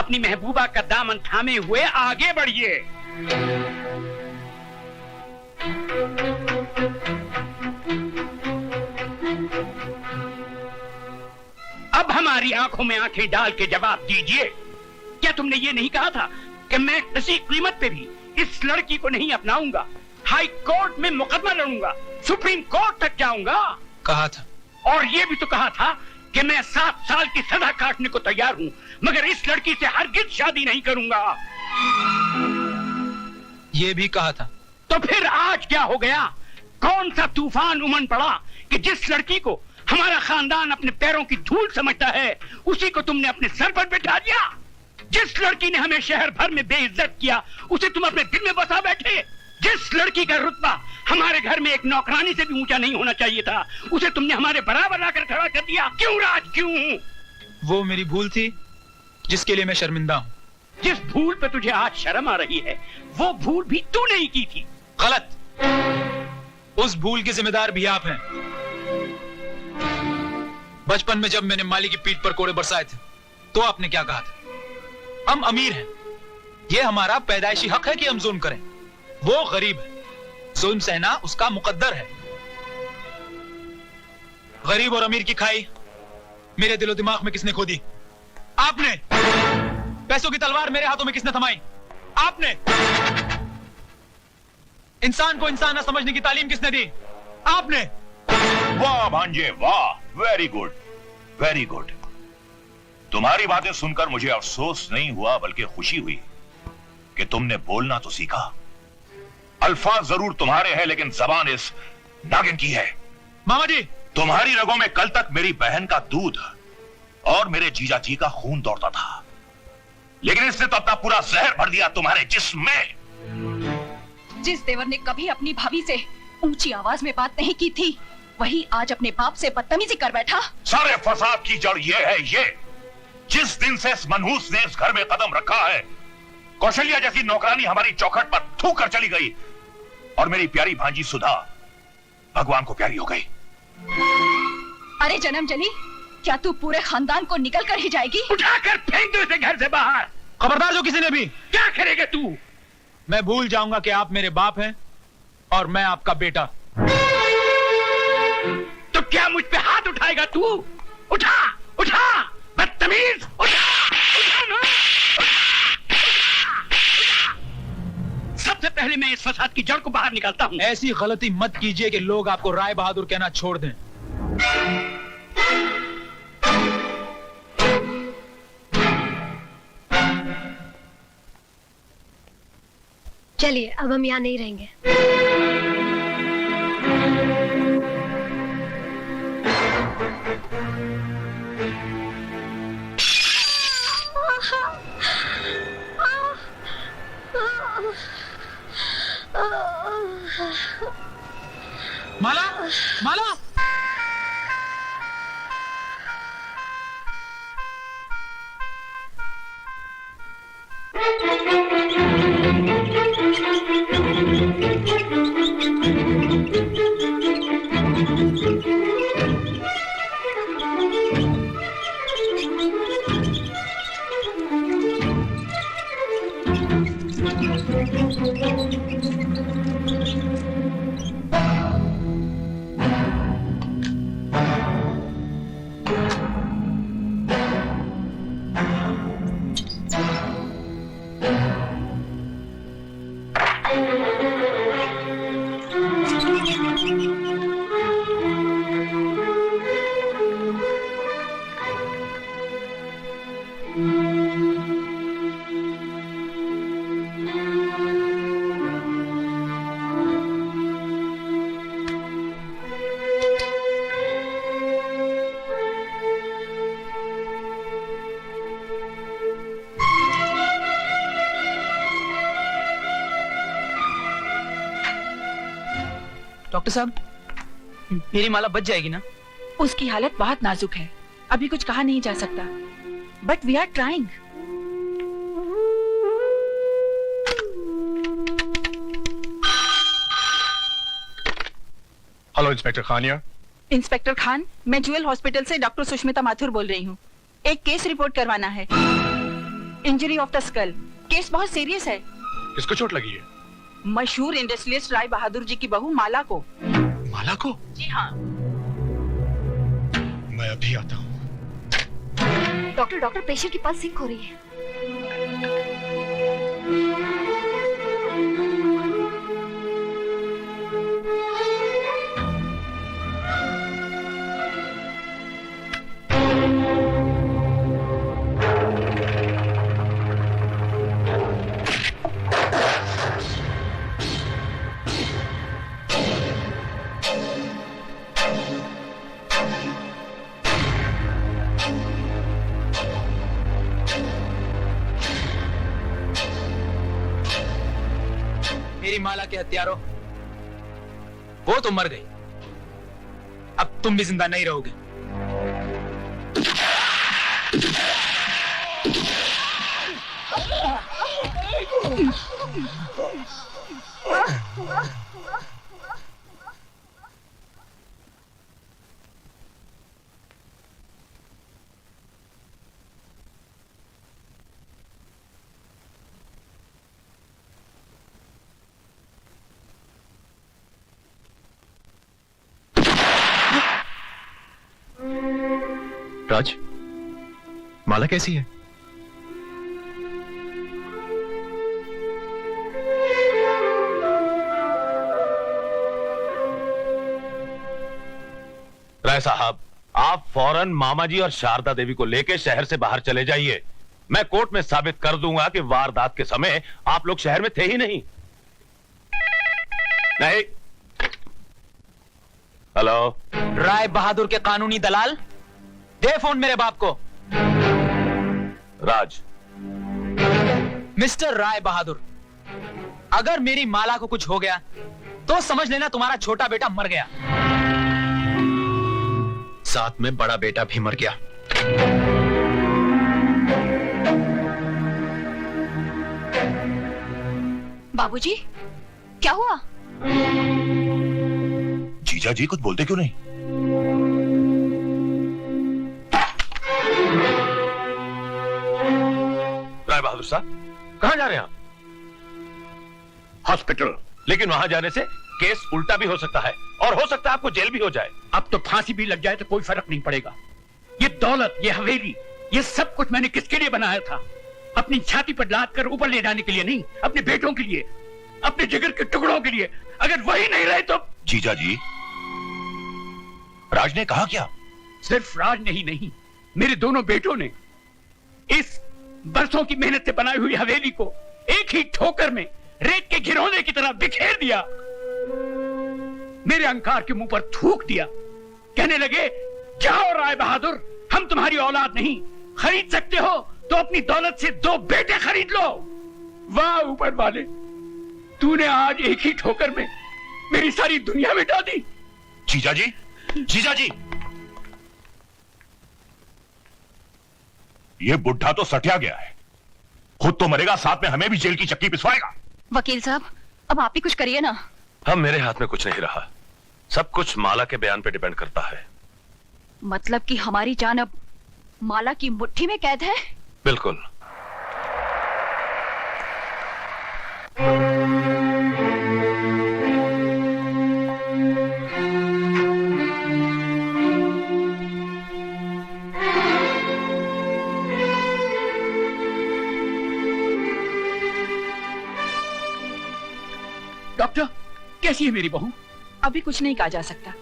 अपनी महबूबा का दामन थामे हुए आगे बढ़िए। अब हमारी आंखों में आंखें डाल के जवाब दीजिए, क्या तुमने ये नहीं कहा था कि मैं किसी कीमत पे भी इस लड़की को नहीं अपनाऊंगा? हाई कोर्ट में मुकदमा लड़ूंगा, सुप्रीम कोर्ट तक जाऊंगा। कहा था। और ये भी तो कहा था कि मैं 7 साल की सजा काटने को तैयार हूँ, मगर इस लड़की से हरगिज शादी नहीं करूंगा। ये भी कहा था। तो फिर आज क्या हो गया? कौन सा तूफान उमड़ पड़ा कि जिस लड़की को हमारा खानदान अपने पैरों की धूल समझता है, उसी को तुमने अपने सर पर बिठा दिया? जिस लड़की ने हमें शहर भर में बेइज्जत किया, उसे तुम अपने दिल में बसा बैठे। जिस लड़की का रुतबा हमारे घर में एक नौकरानी से भी ऊंचा नहीं होना चाहिए था, उसे तुमने हमारे बराबर लाकर खड़ा कर दिया। क्यों राज, क्यों? वो मेरी भूल थी जिसके लिए मैं शर्मिंदा हूँ। जिस भूल पे तुझे आज शर्म आ रही है, वो भूल भी तू नहीं की थी। गलत। उस भूल के जिम्मेदार भी आप हैं। बचपन में जब मैंने माली की पीठ पर कोड़े बरसाए थे, तो आपने क्या कहा था? हम अमीर हैं, ये हमारा पैदाइशी हक है कि हम जुल्म करें। वो गरीब है, जुल्म सहना उसका मुकद्दर है। गरीब और अमीर की खाई मेरे दिलो दिमाग में किसने खोदी? आपने। पैसों की तलवार मेरे हाथों में किसने थमाई? आपने। इंसान को इंसान न समझने की तालीम किसने दी? आपने। वाह भांजे वाह, वेरी गुड, वेरी गुड। तुम्हारी बातें सुनकर मुझे अफसोस नहीं हुआ बल्कि खुशी हुई कि तुमने बोलना तो सीखा। अल्फाज जरूर तुम्हारे हैं, लेकिन जबान इस नागिन की है। मामा जी, तुम्हारी रगों में कल तक मेरी बहन का दूध और मेरे जीजा जी का खून दौड़ता था, लेकिन इसने तो अपना पूरा जहर भर दिया तुम्हारे जिस्म में। जिस देवर ने कभी अपनी भाभी से ऊंची आवाज में बात नहीं की थी, वही आज अपने बाप से बदतमीजी कर बैठा। सारे फसाद की जड़ ये है, ये जिस दिन से इस मनहूस ने इस घर में कदम रखा है, कौशल्या जैसी नौकरानी हमारी चौखट पर थूक कर चली गई और मेरी प्यारी भांजी सुधा भगवान को प्यारी हो गई। अरे जन्म जली, क्या तू पूरे खानदान को निकल कर ही जाएगी? उठाकर फेंक दो इसे घर से बाहर। खबरदार जो किसी ने भी। क्या करेगा तू? मैं भूल जाऊंगा कि आप मेरे बाप हैं और मैं आपका बेटा। तो क्या मुझ पे हाथ उठाएगा तू? उठा उठा, बदतमीज, उठा उठा ना। सबसे पहले मैं इस फसाद की जड़ को बाहर निकालता हूँ। ऐसी गलती मत कीजिए कि लोग आपको राय बहादुर कहना छोड़ दें। चलिए, अब हम यहाँ नहीं रहेंगे। माला, माला। डॉक्टर साहब, मेरी माला बच जाएगी ना? उसकी हालत बहुत नाजुक है, अभी कुछ कहा नहीं जा सकता, but we are trying. Hello inspector Khaniya. Inspector Khan, मैं ज्वेल हॉस्पिटल से डॉक्टर सुष्मिता माथुर बोल रही हूँ। एक केस रिपोर्ट करवाना है। Injury of the skull. Case बहुत सीरियस है। किसको चोट लगी है? मशहूर इंडस्ट्रियलिस्ट राय बहादुर जी की बहू माला को। माला को? जी हाँ। मैं अभी आता हूँ। डॉक्टर पेशेंट की पल्स सिंक हो रही है। मेरी माला के हत्यारों, वो तो मर गई, अब तुम भी जिंदा नहीं रहोगे। राज, माला कैसी है? राय साहब, आप फौरन मामा जी और शारदा देवी को लेकर शहर से बाहर चले जाइए। मैं कोर्ट में साबित कर दूंगा कि वारदात के समय आप लोग शहर में थे ही नहीं। नहीं। हेलो, राय बहादुर के कानूनी दलाल, दे फोन मेरे बाप को। राज। मिस्टर राय बहादुर, अगर मेरी माला को कुछ हो गया तो समझ लेना तुम्हारा छोटा बेटा मर गया। साथ में बड़ा बेटा भी मर गया। बाबूजी, क्या हुआ? जीजा जी कुछ बोलते क्यों नहीं? राय बहादुर साहब, कहां जा रहे हैं आप? हॉस्पिटल। लेकिन वहां जाने से केस उल्टा भी हो सकता है और हो सकता है आपको जेल भी हो जाए। अब तो फांसी भी लग जाए तो कोई फर्क नहीं पड़ेगा। ये दौलत, ये हवेली, ये सब कुछ मैंने किसके लिए बनाया था? अपनी छाती पर लाद कर ऊपर ले जाने के लिए नहीं, अपने बेटों के लिए, अपने जिगर के टुकड़ों के लिए। अगर वही नहीं रहे तो। जीजा जी, राज ने कहा क्या? सिर्फ राज ने ही नहीं, मेरे दोनों बेटों ने इस बरसों की मेहनत से बनाई हुई हवेली को एक ही ठोकर में रेत के घिरौने की तरह बिखेर दिया। मेरे अहंकार के मुंह पर थूक दिया। कहने लगे, जाओ राय बहादुर, हम तुम्हारी औलाद नहीं, खरीद सकते हो तो अपनी दौलत से 2 बेटे खरीद लो। वाह ऊपर वाले, तूने आज एक ही ठोकर में मेरी सारी दुनिया मिटा दी। जीजा जी, जीजा जी, ये बुढ़ा तो सटिया गया है, खुद तो मरेगा, साथ में हमें भी जेल की चक्की पिसवाएगा। वकील साहब, अब आप ही कुछ करिए ना। हम, मेरे हाथ में कुछ नहीं रहा, सब कुछ माला के बयान पे डिपेंड करता है। मतलब कि हमारी जान अब माला की मुट्ठी में कैद है? बिल्कुल। डॉक्टर, कैसी है मेरी बहू? अभी कुछ नहीं कहा जा सकता,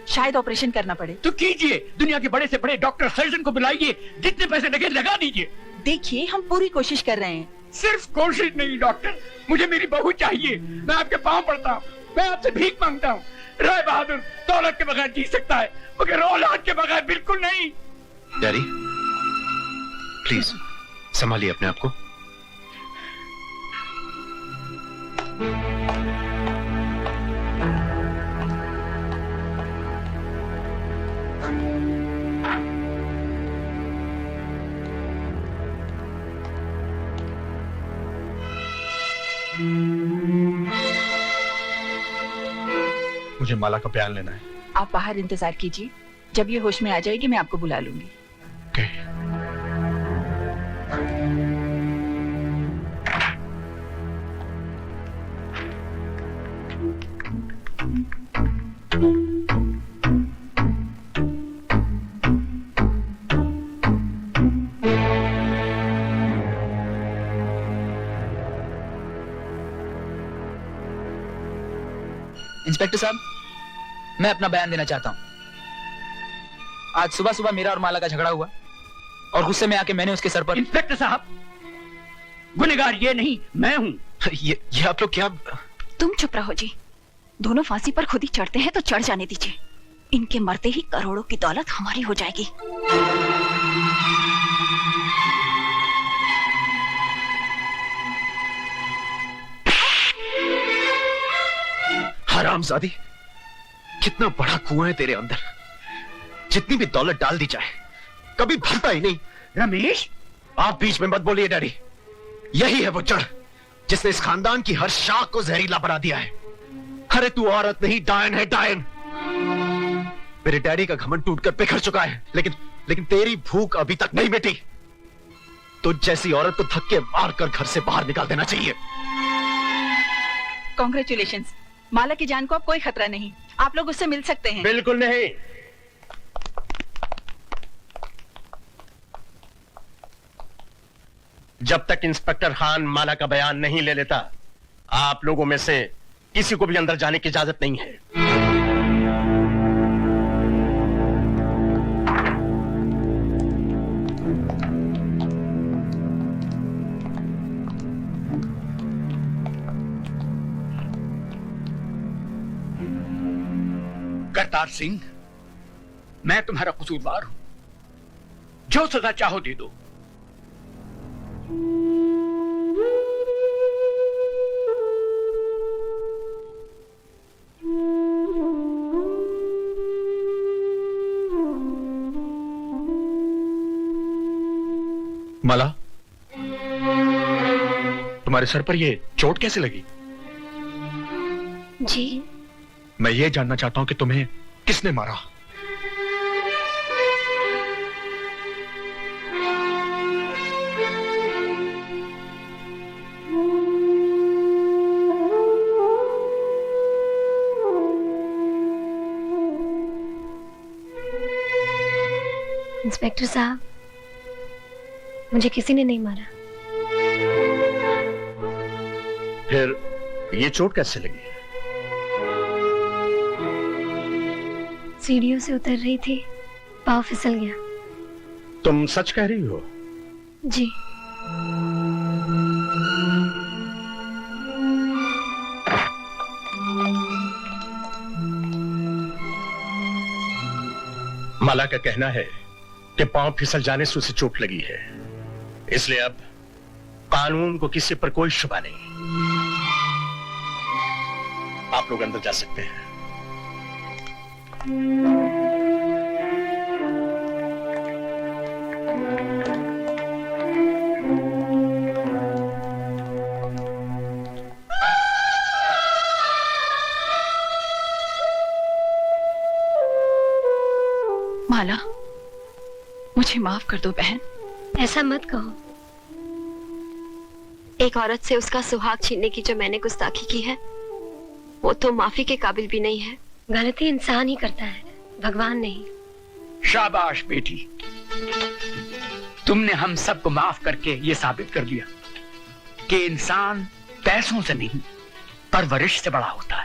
शायद ऑपरेशन करना पड़े। तो कीजिए, दुनिया के बड़े से बड़े डॉक्टर सर्जन को बुलाइए, जितने पैसे लगे लगा दीजिए। देखिए, हम पूरी कोशिश कर रहे हैं। सिर्फ कोशिश नहीं डॉक्टर, मुझे मेरी बहू चाहिए। मैं आपके पांव पड़ता हूँ, मैं आपसे भीख मांगता हूँ। राय बहादुर दौलत के बगैर जी सकता है, मगर औलाद के बगैर बिल्कुल नहीं। डैडी, प्लीज संभालिए अपने आप को। मुझे माला का बयान लेना है। आप बाहर इंतजार कीजिए, जब ये होश में आ जाएगी मैं आपको बुला लूंगी। Okay. इंस्पेक्टर साहब, मैं अपना बयान देना चाहता हूँ। आज सुबह सुबह मेरा और माला का झगड़ा हुआ और गुस्से में आके मैंने उसके सर पर। इंस्पेक्टर साहब, गुनहगार ये नहीं, मैं हूं। ये आप लोग क्या? तुम चुप रहो जी। दोनों फांसी पर खुद ही चढ़ते हैं तो चढ़ जाने दीजिए। इनके मरते ही करोड़ों की दौलत हमारी हो जाएगी। हरामजादी, कितना बड़ा कुआं है तेरे अंदर। जितनी भी दौलत डाल दी जाए कभी भरता ही नहीं। रमेश, आप बीच में मत बोलिए डैडी। यही है वो जड़ जिसने इस खानदान की हर शाख को जहरीला बना दिया है। अरे तू औरत नहीं, डायन है, डायन। मेरे डैडी का घमंड टूटकर बिखर चुका है, लेकिन तेरी भूख अभी तक नहीं मिटी। तुझ जैसी औरत को धक्के मारकर घर से बाहर निकाल देना चाहिए। कॉन्ग्रेचुलेशंस, माला की जान को अब कोई खतरा नहीं। आप लोग उससे मिल सकते हैं। बिल्कुल नहीं। जब तक इंस्पेक्टर खान माला का बयान नहीं ले लेता, आप लोगों में से किसी को भी अंदर जाने की इजाजत नहीं है। करतार सिंह, मैं तुम्हारा कसूरवार हूं। जो सजा चाहो दे दो। माला, तुम्हारे सर पर ये चोट कैसे लगी? जी, मैं ये जानना चाहता हूं कि तुम्हें किसने मारा। इंस्पेक्टर साहब, मुझे किसी ने नहीं मारा। फिर ये चोट कैसे लगी? सीढ़ियों से उतर रही थी, पाँव फिसल गया। तुम सच कह रही हो? जी। माला का कहना है कि पांव फिसल जाने से उसे चोट लगी है, इसलिए अब कानून को किसी पर कोई शुबा नहीं। आप लोग अंदर जा सकते हैं। माला, मुझे माफ कर दो बहन। ऐसा मत कहो। एक औरत से उसका सुहाग छीनने की जो मैंने गुस्ताखी की है, वो तो माफी के काबिल भी नहीं है। गलती इंसान ही करता है, भगवान नहीं। शाबाश बेटी, तुमने हम सबको माफ करके ये साबित कर दिया कि इंसान पैसों से नहीं, परवरिश से बड़ा होता है।